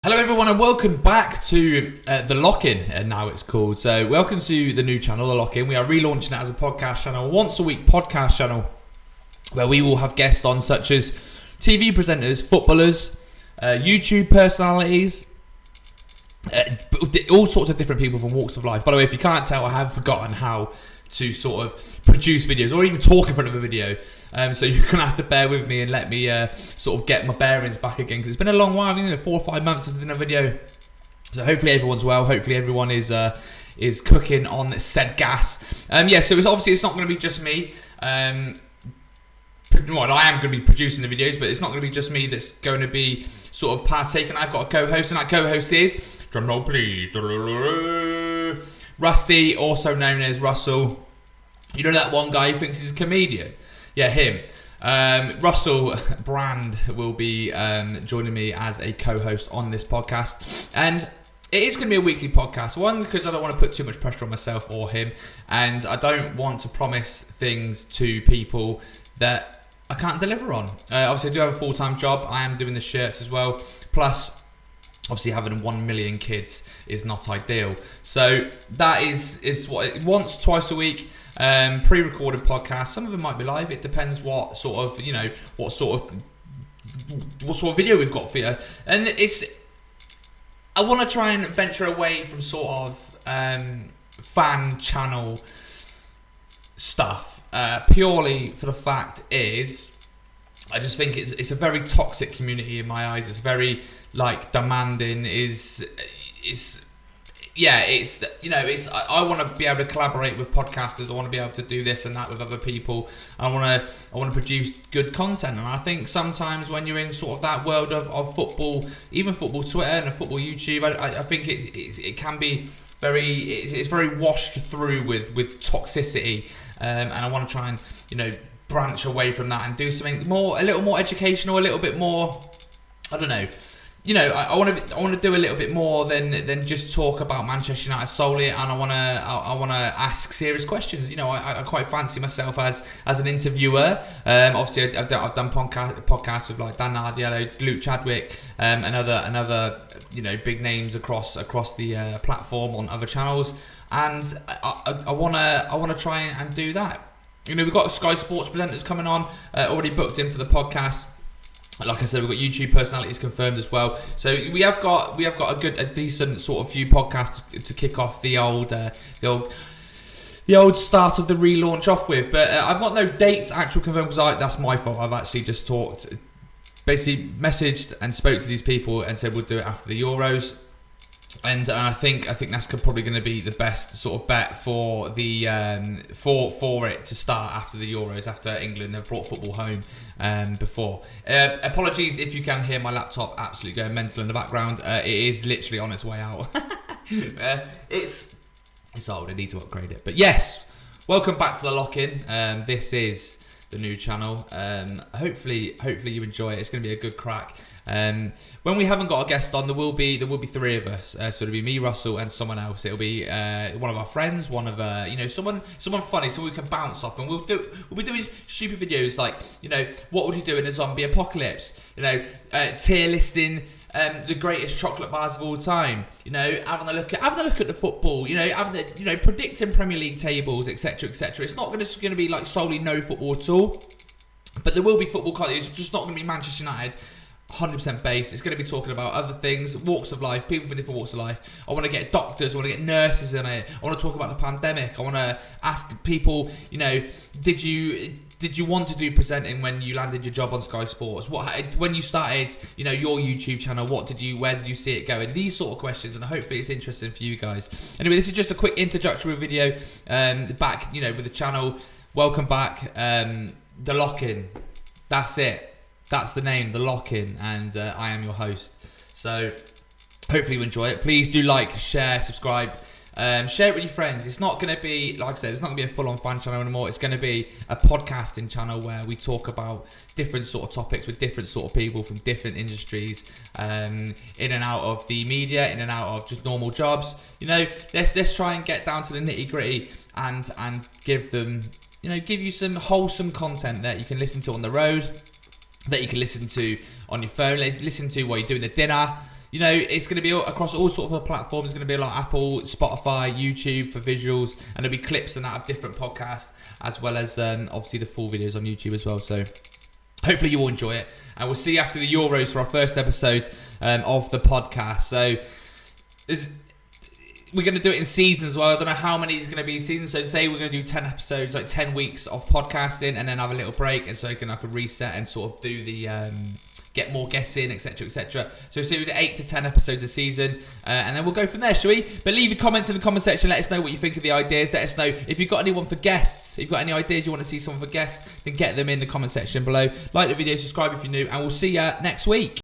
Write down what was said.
Hello everyone and welcome back to The Lock-In, and now it's called. So welcome to the new channel, The Lock-In. We are relaunching it as a podcast channel, once a week podcast channel, where we will have guests on such as TV presenters, footballers, YouTube personalities, all sorts of different people from walks of life. By the way, if you can't tell, I have forgotten how to sort of produce videos or even talk in front of a video, so you're gonna have to bear with me and let me sort of get my bearings back again, because it's been a long while. I think 4 or 5 months since I've done a video, so hopefully everyone's well. Hopefully everyone is cooking on said gas. Yeah, so it's not going to be just me. I am going to be producing the videos, but it's not going to be just me that's going to be sort of partaking. I've got a co-host, and that co-host is, drumroll please, Rusty, also known as Russell. You know that one guy who thinks he's a comedian? Yeah, him. Russell Brand will be joining me as a co-host on this podcast. And it is going to be a weekly podcast. One, because I don't want to put too much pressure on myself or him. And I don't want to promise things to people that I can't deliver on. Obviously, I do have a full-time job. I am doing the shirts as well. Plus, obviously having 1 million kids is not ideal. So that is what, once, twice a week, pre-recorded podcast. Some of them might be live. It depends what sort of video we've got for you. And I want to try and venture away from sort of fan channel stuff, purely for the fact is, I just think it's a very toxic community in my eyes. It's very demanding. I want to be able to collaborate with podcasters. I want to be able to do this and that with other people. I want to produce good content. And I think sometimes when you're in sort of that world of football, even football Twitter and football YouTube, I think it can be it's very washed through with toxicity. And I want to try and branch away from that and do something a little more educational, a little bit more, I don't know. I want to do a little bit more than just talk about Manchester United solely, and I want to ask serious questions. I quite fancy myself as an interviewer. Obviously, I've done podcasts with like Dan Nardiello, Luke Chadwick, and other big names across the platform on other channels, and I want to try and do that. We've got Sky Sports presenters coming on, already booked in for the podcast. Like I said, we've got YouTube personalities confirmed as well. So we have got a decent sort of few podcasts to kick off the old start of the relaunch off with. But I've got no dates actual confirmed, because that's my fault. I've actually just basically messaged and spoke to these people and said we'll do it after the Euros. And I think that's probably going to be the best sort of bet for the for it to start after the Euros, after England have brought football home before. Apologies if you can hear my laptop absolutely going mental in the background. It is literally on its way out. It's old. I need to upgrade it. But yes, welcome back to The Lock-In. This is the new channel. Hopefully you enjoy it. It's going to be a good crack. When we haven't got a guest on, there will be 3 of us. So it'll be me, Russell, and someone else. It'll be one of our friends, one of someone funny, so we can bounce off. And we'll be doing stupid videos like what would you do in a zombie apocalypse? Tier listing the greatest chocolate bars of all time. Having a look at the football. Predicting Premier League tables, etc., etc. It's not going to be like solely no football at all, but there will be football content. It's just not going to be Manchester United 100% based. It's going to be talking about other things, walks of life, people from different walks of life. I want to get doctors, I want to get nurses in it. I want to talk about the pandemic. I want to ask people, did you want to do presenting when you landed your job on Sky Sports? When you started, your YouTube channel, where did you see it going? These sort of questions, and hopefully it's interesting for you guys. Anyway, this is just a quick introductory video. Back, with the channel. Welcome back. The Lock-In. That's it. That's the name, The Lock-In, and I am your host. So hopefully you enjoy it. Please do like, share, subscribe. Share it with your friends. It's not going to be, like I said, it's not going to be a full-on fan channel anymore. It's going to be a podcasting channel where we talk about different sort of topics with different sort of people from different industries, in and out of the media, in and out of just normal jobs. Let's try and get down to the nitty-gritty and give you some wholesome content that you can listen to on the road, that you can listen to on your phone, listen to while you're doing the dinner, You know, it's going to be across all sort of platforms. It's going to be like Apple, Spotify, YouTube for visuals, and there'll be clips and that of different podcasts, as well as obviously the full videos on YouTube as well. So hopefully you all enjoy it, and we'll see you after the Euros for our first episode of the podcast. So we're going to do it in seasons as well. I don't know how many is going to be in seasons. So say we're going to do 10 episodes, like 10 weeks of podcasting, and then have a little break, and so I can reset and sort of do the get more guests in, etc, etc. So say we do 8 to 10 episodes a season, and then we'll go from there, shall we? But leave your comments in the comment section. Let us know what you think of the ideas. Let us know if you've got anyone for guests. If you've got any ideas you want to see someone for guests, then get them in the comment section below. Like the video, subscribe if you're new, and we'll see you next week.